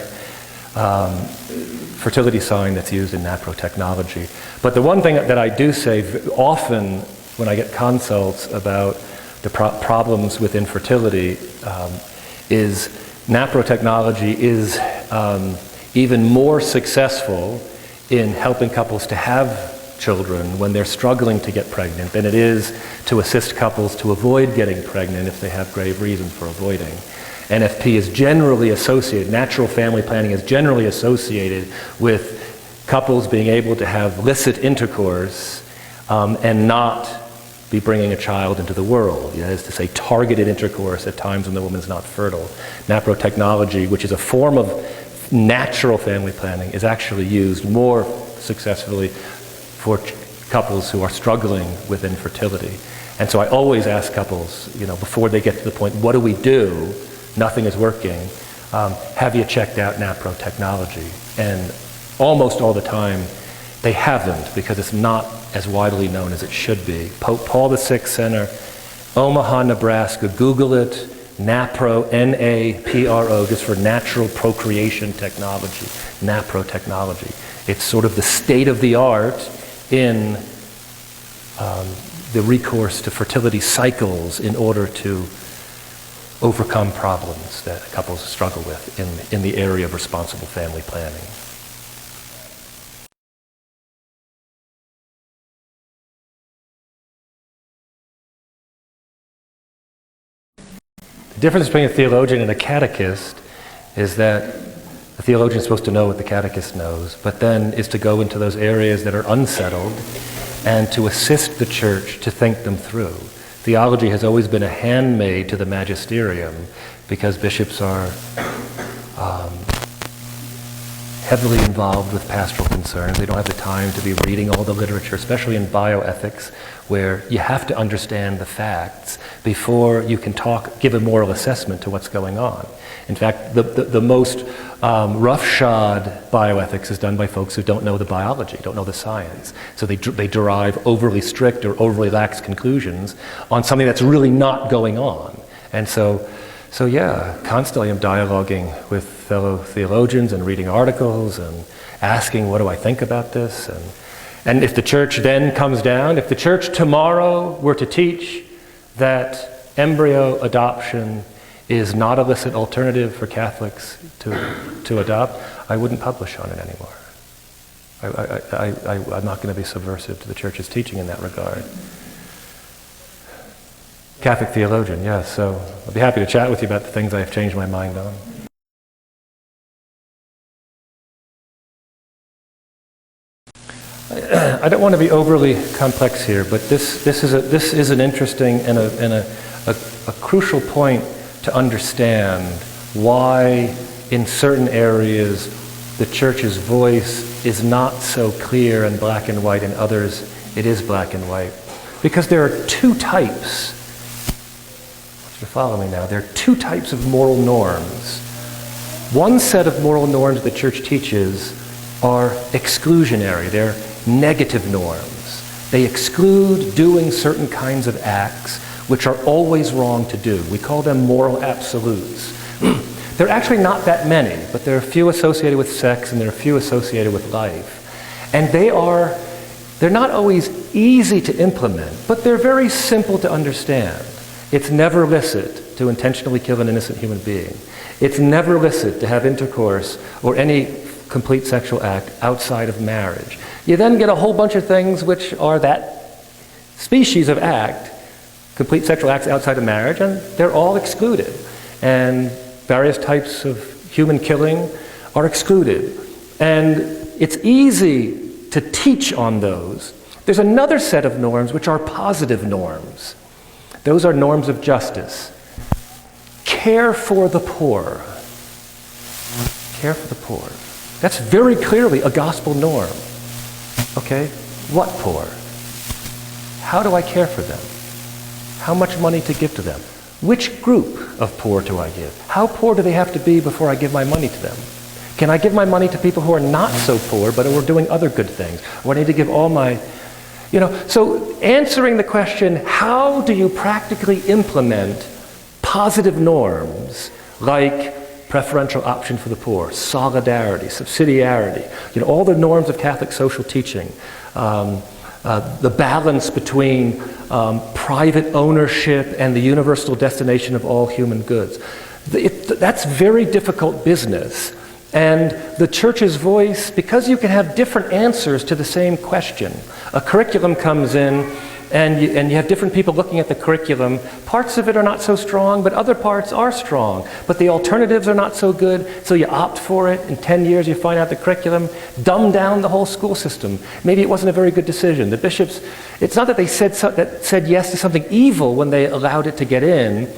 fertility sign that's used in Napro technology. But the one thing that I do say often when I get consults about the problems with infertility is Napro technology is even more successful in helping couples to have children when they're struggling to get pregnant than it is to assist couples to avoid getting pregnant if they have grave reason for avoiding. NFP is generally associated, natural family planning is generally associated with couples being able to have licit intercourse and not be bringing a child into the world. That is to say, targeted intercourse at times when the woman's not fertile. Napro technology, which is a form of natural family planning, is actually used more successfully for couples who are struggling with infertility. And so I always ask couples, before they get to the point, what do we do? Nothing is working. Have you checked out Napro technology? And almost all the time, they haven't, because it's not as widely known as it should be. Pope Paul VI Center, Omaha, Nebraska. Google it, Napro, N-A-P-R-O, just for natural procreation technology, Napro technology. It's sort of the state of the art in the recourse to fertility cycles in order to overcome problems that couples struggle with in the area of responsible family planning. The difference between a theologian and a catechist is that the theologian is supposed to know what the catechist knows, but then is to go into those areas that are unsettled and to assist the church to think them through. Theology has always been a handmaid to the magisterium because bishops are heavily involved with pastoral concerns. They don't have the time to be reading all the literature, especially in bioethics, where you have to understand the facts before you can give a moral assessment to what's going on. In fact, the most roughshod bioethics is done by folks who don't know the biology, don't know the science. So they derive overly strict or overly lax conclusions on something that's really not going on. And so yeah, constantly I'm dialoguing with fellow theologians and reading articles and asking, what do I think about this? And if the church then comes down, if the church tomorrow were to teach that embryo adoption is not a licit alternative for Catholics to adopt, I wouldn't publish on it anymore. I'm not going to be subversive to the Church's teaching in that regard. Catholic theologian, yes, so I'll be happy to chat with you about the things I have changed my mind on. I don't want to be overly complex here, but this is an interesting and a crucial point to understand why in certain areas the Church's voice is not so clear and black and white, in others it is black and white. Because there are two types. I want you to follow me now. There are two types of moral norms. One set of moral norms the church teaches are exclusionary. They're negative norms. They exclude doing certain kinds of acts which are always wrong to do. We call them moral absolutes. There are actually not that many, but there are a few associated with sex and there are a few associated with life. And they're not always easy to implement, but they're very simple to understand. It's never illicit to intentionally kill an innocent human being. It's never illicit to have intercourse or any complete sexual act outside of marriage. You then get a whole bunch of things which are that species of act, complete sexual acts outside of marriage, and they're all excluded. And various types of human killing are excluded. And it's easy to teach on those. There's another set of norms which are positive norms. Those are norms of justice. Care for the poor. Care for the poor. That's very clearly a gospel norm. Okay? What poor? How do I care for them? How much money to give to them? Which group of poor do I give? How poor do they have to be before I give my money to them? Can I give my money to people who are not so poor but who are doing other good things? Or I need to give all my... So answering the question, how do you practically implement positive norms like preferential option for the poor, solidarity, subsidiarity, all the norms of Catholic social teaching, the balance between private ownership and the universal destination of all human goods. That's very difficult business. And the church's voice, because you can have different answers to the same question. A curriculum comes in, and you have different people looking at the curriculum. Parts of it are not so strong, but other parts are strong. But the alternatives are not so good, so you opt for it. In 10 years, you find out the curriculum dumbed down the whole school system. Maybe it wasn't a very good decision. The bishops, it's not that they said yes to something evil when they allowed it to get in.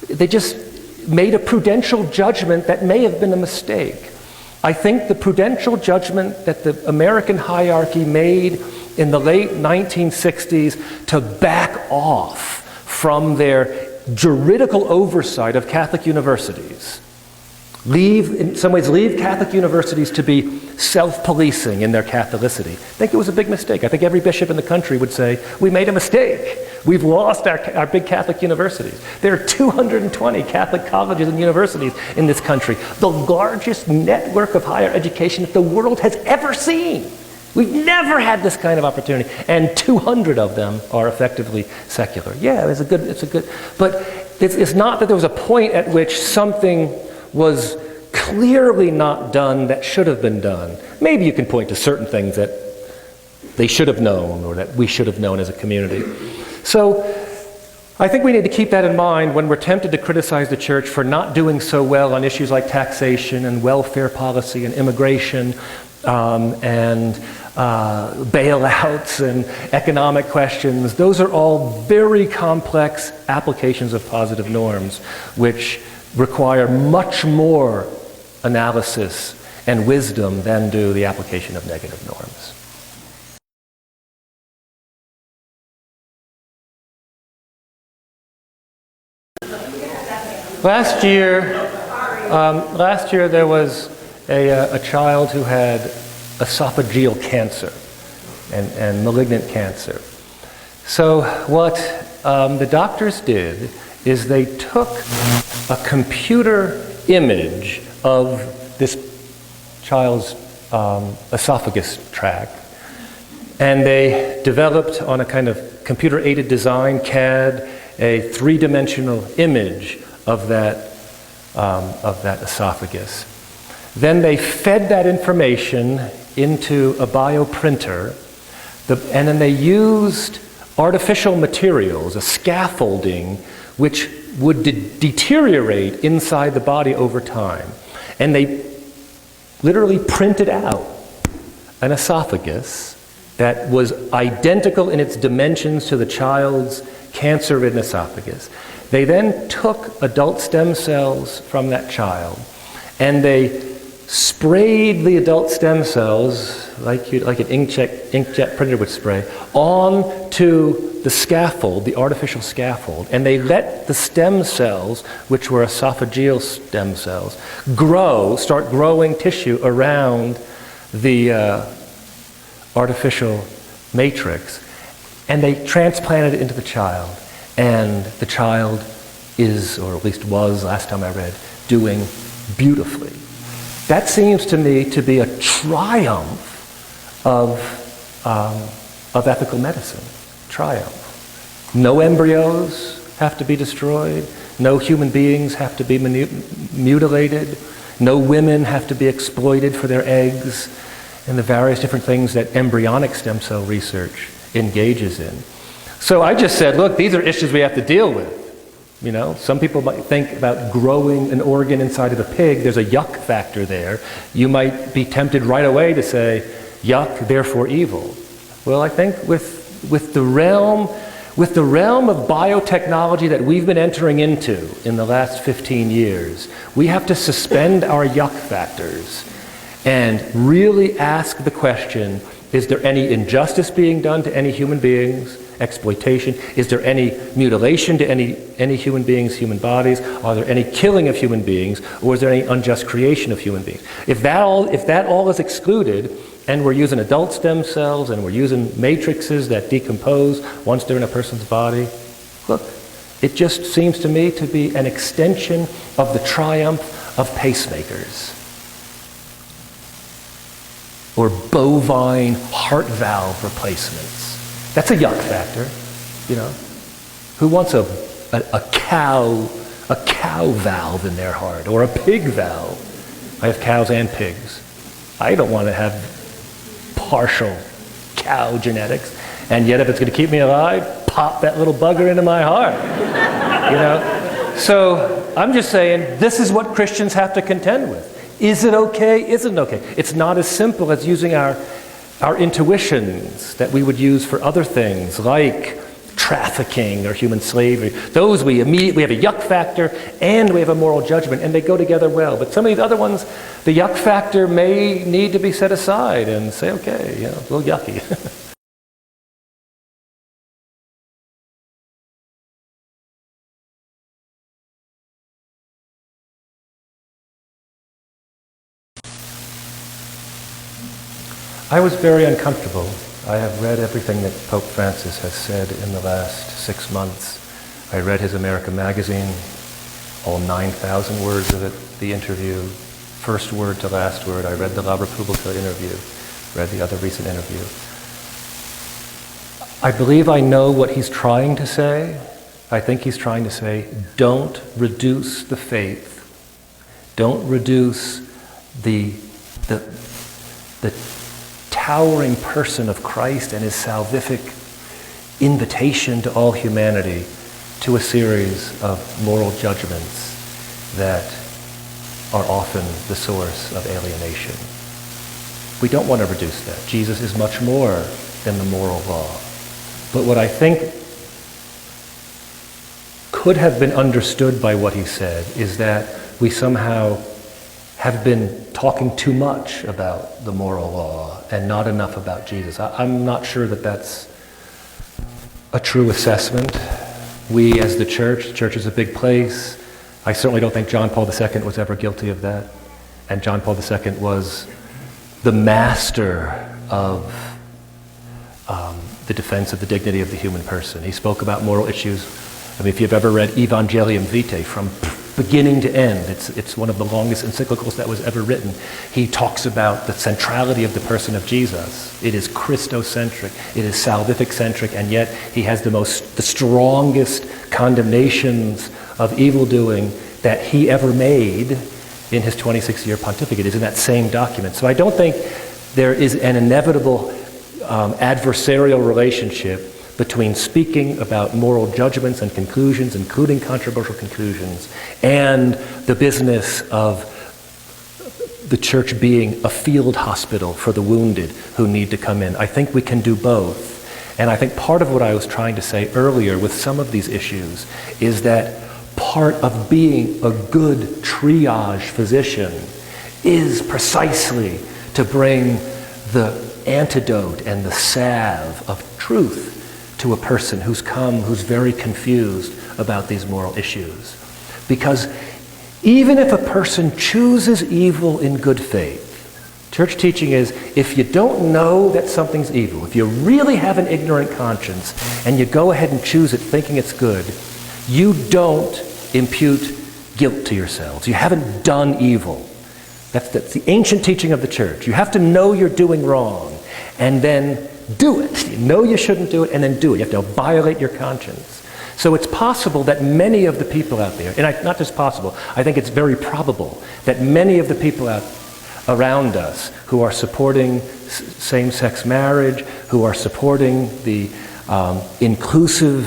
They just made a prudential judgment that may have been a mistake. I think the prudential judgment that the American hierarchy made in the late 1960s to back off from their juridical oversight of Catholic universities, in some ways leave Catholic universities to be self-policing in their Catholicity. I think it was a big mistake. I think every bishop in the country would say, we made a mistake. We've lost our big Catholic universities. There are 220 Catholic colleges and universities in this country, the largest network of higher education that the world has ever seen. We've never had this kind of opportunity, and 200 of them are effectively secular. Yeah, it's a good, but it's not that there was a point at which something was clearly not done that should have been done. Maybe you can point to certain things that they should have known or that we should have known as a community. So I think we need to keep that in mind when we're tempted to criticize the church for not doing so well on issues like taxation and welfare policy and immigration and bailouts and economic questions. Those are all very complex applications of positive norms which require much more analysis and wisdom than do the application of negative norms. Last year there was a child who had esophageal cancer and malignant cancer. So what the doctors did is they took a computer image of this child's esophagus tract, and they developed on a kind of computer-aided design, CAD, a three-dimensional image of that esophagus. Then they fed that information into a bioprinter, and then they used artificial materials, a scaffolding, which would deteriorate inside the body over time. And they literally printed out an esophagus that was identical in its dimensions to the child's cancer-ridden esophagus. They then took adult stem cells from that child, and they sprayed the adult stem cells, like an inkjet printer would spray, onto the scaffold, the artificial scaffold, and they let the stem cells, which were esophageal stem cells, start growing tissue around the artificial matrix, and they transplanted it into the child. And the child is, or at least was, last time I read, doing beautifully. That seems to me to be a triumph of ethical medicine. Triumph. No embryos have to be destroyed. No human beings have to be mutilated. No women have to be exploited for their eggs, and the various different things that embryonic stem cell research engages in. So I just said, look, these are issues we have to deal with. You know, some people might think about growing an organ inside of a pig. There's a yuck factor there. You might be tempted right away to say, yuck, therefore evil. Well, I think with the realm of biotechnology that we've been entering into in the last 15 years, we have to suspend our yuck factors and really ask the question, is there any injustice being done to any human beings? Exploitation? Is there any mutilation to any human beings, human bodies? Are there any killing of human beings? Or is there any unjust creation of human beings? If that all is excluded, and we're using adult stem cells, and we're using matrices that decompose once they're in a person's body, look, it just seems to me to be an extension of the triumph of pacemakers. Or bovine heart valve replacements. That's a yuck factor, you know. Who wants a cow valve in their heart, or a pig valve? I have cows and pigs. I don't want to have partial cow genetics, and yet if it's going to keep me alive, pop that little bugger into my heart, you know. So I'm just saying, this is what Christians have to contend with. Is it okay? Isn't it okay? It's not as simple as using our intuitions that we would use for other things like trafficking or human slavery. Those we have a yuck factor and we have a moral judgment, and they go together well. But some of these other ones, the yuck factor may need to be set aside and say, okay, you know, a little yucky. I was very uncomfortable. I have read everything that Pope Francis has said in the last 6 months. I read his America magazine, all 9,000 words of it, the interview, first word to last word. I read the La Repubblica interview, read the other recent interview. I believe I know what he's trying to say. I think he's trying to say, don't reduce the faith. Don't reduce the towering person of Christ and his salvific invitation to all humanity to a series of moral judgments that are often the source of alienation. We don't want to reduce that. Jesus is much more than the moral law. But what I think could have been understood by what he said is that we somehow have been talking too much about the moral law and not enough about Jesus. I'm not sure that that's a true assessment. We as the church is a big place. I certainly don't think John Paul II was ever guilty of that. And John Paul II was the master of the defense of the dignity of the human person. He spoke about moral issues. I mean, if you've ever read Evangelium Vitae from beginning to end, it's one of the longest encyclicals that was ever written. He talks about the centrality of the person of Jesus. It is Christocentric, it is salvific-centric, and yet he has the strongest condemnations of evildoing that he ever made in his 26-year pontificate. It's in that same document. So I don't think there is an inevitable adversarial relationship between speaking about moral judgments and conclusions, including controversial conclusions, and the business of the church being a field hospital for the wounded who need to come in. I think we can do both. And I think part of what I was trying to say earlier with some of these issues is that part of being a good triage physician is precisely to bring the antidote and the salve of truth to a person who's come, who's very confused about these moral issues. Because even if a person chooses evil in good faith, church teaching is, if you don't know that something's evil, if you really have an ignorant conscience, and you go ahead and choose it thinking it's good, you don't impute guilt to yourselves. You haven't done evil. That's the ancient teaching of the church. You have to know you're doing wrong, and then do it. You know you shouldn't do it, and then do it. You have to violate your conscience. So it's possible that many of the people out there, and not just possible, I think it's very probable that many of the people around us who are supporting same-sex marriage, who are supporting the inclusion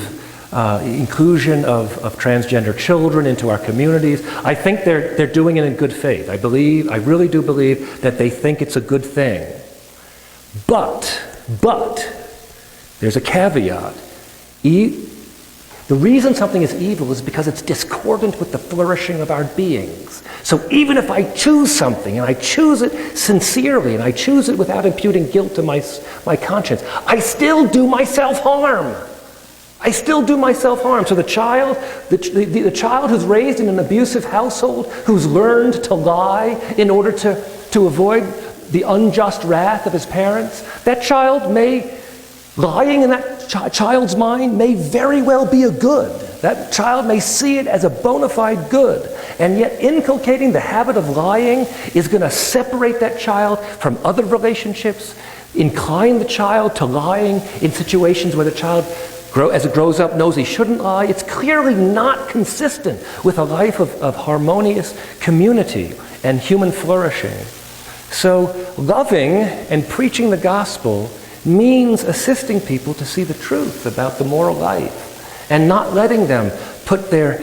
of transgender children into our communities, I think they're doing it in good faith. I really do believe that they think it's a good thing. But, there's a caveat. The reason something is evil is because it's discordant with the flourishing of our beings. So even if I choose something, and I choose it sincerely, and I choose it without imputing guilt to my conscience, I still do myself harm. I still do myself harm. So the child who's raised in an abusive household, who's learned to lie in order to avoid the unjust wrath of his parents, that child lying in that child's mind may very well be a good. That child may see it as a bona fide good. And yet inculcating the habit of lying is going to separate that child from other relationships, incline the child to lying in situations where the child, as it grows up, knows he shouldn't lie. It's clearly not consistent with a life of harmonious community and human flourishing. So loving and preaching the gospel means assisting people to see the truth about the moral life and not letting them put their,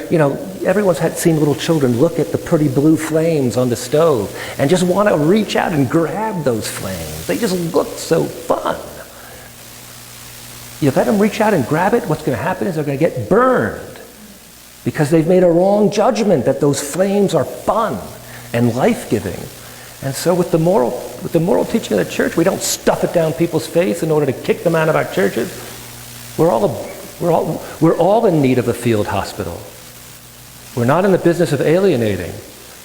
everyone's seen little children look at the pretty blue flames on the stove and just want to reach out and grab those flames. They just look so fun. You let them reach out and grab it, what's going to happen is they're going to get burned because they've made a wrong judgment that those flames are fun and life-giving. And so with the moral teaching of the church, we don't stuff it down people's face in order to kick them out of our churches. We're all in need of a field hospital. We're not in the business of alienating,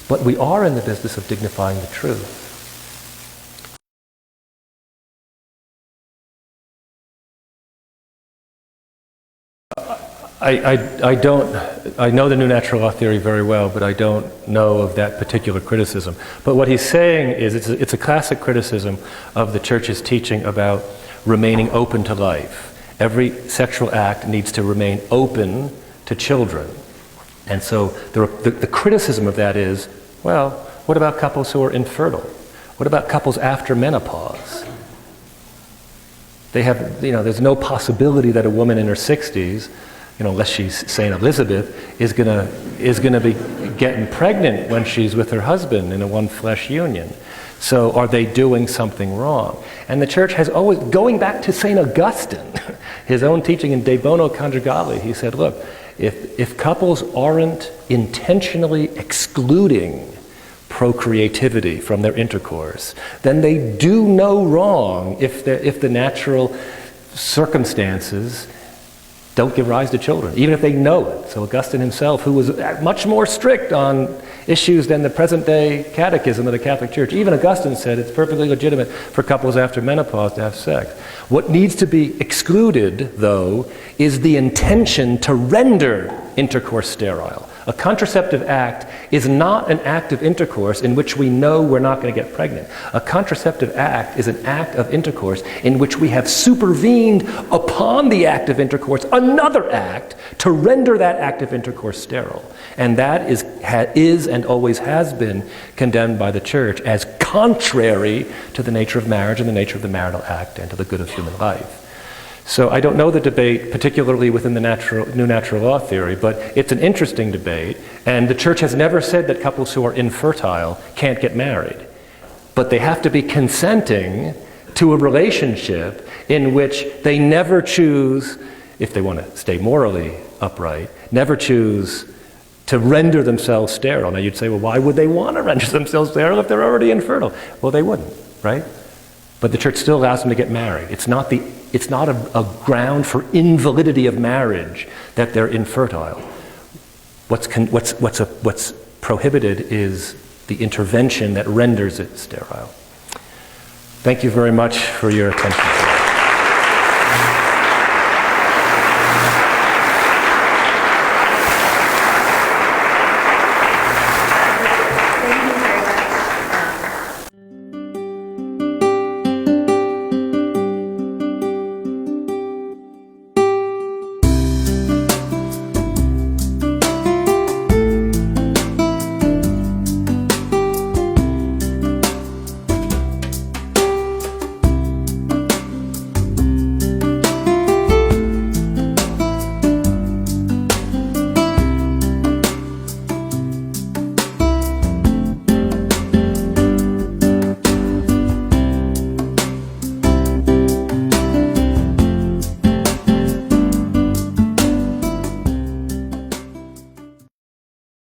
but we are in the business of dignifying the truth. I know the new natural law theory very well, but I don't know of that particular criticism. But what he's saying is it's a classic criticism of the church's teaching about remaining open to life. Every sexual act needs to remain open to children. And so the criticism of that is, well, what about couples who are infertile? What about couples after menopause? They have, there's no possibility that a woman in her 60s, unless she's St. Elizabeth, is gonna be getting pregnant when she's with her husband in a one-flesh union. So are they doing something wrong? And the church has always, going back to St. Augustine, his own teaching in De Bono Conjugale, he said, look, if couples aren't intentionally excluding procreativity from their intercourse, then they do no wrong if the natural circumstances don't give rise to children, even if they know it. So Augustine himself, who was much more strict on issues than the present-day catechism of the Catholic Church, even Augustine said it's perfectly legitimate for couples after menopause to have sex. What needs to be excluded, though, is the intention to render intercourse sterile. A contraceptive act is not an act of intercourse in which we know we're not going to get pregnant. A contraceptive act is an act of intercourse in which we have supervened upon the act of intercourse another act to render that act of intercourse sterile. And that is and always has been condemned by the Church as contrary to the nature of marriage and the nature of the marital act and to the good of human life. So I don't know the debate, particularly within the new natural law theory, but it's an interesting debate, and the Church has never said that couples who are infertile can't get married. But they have to be consenting to a relationship in which they never choose, if they want to stay morally upright, never choose to render themselves sterile. Now you'd say, well, why would they want to render themselves sterile if they're already infertile? Well, they wouldn't, right? But the Church still allows them to get married. It's not the it's not a ground for invalidity of marriage that they're infertile. What's prohibited is the intervention that renders it sterile. Thank you very much for your attention.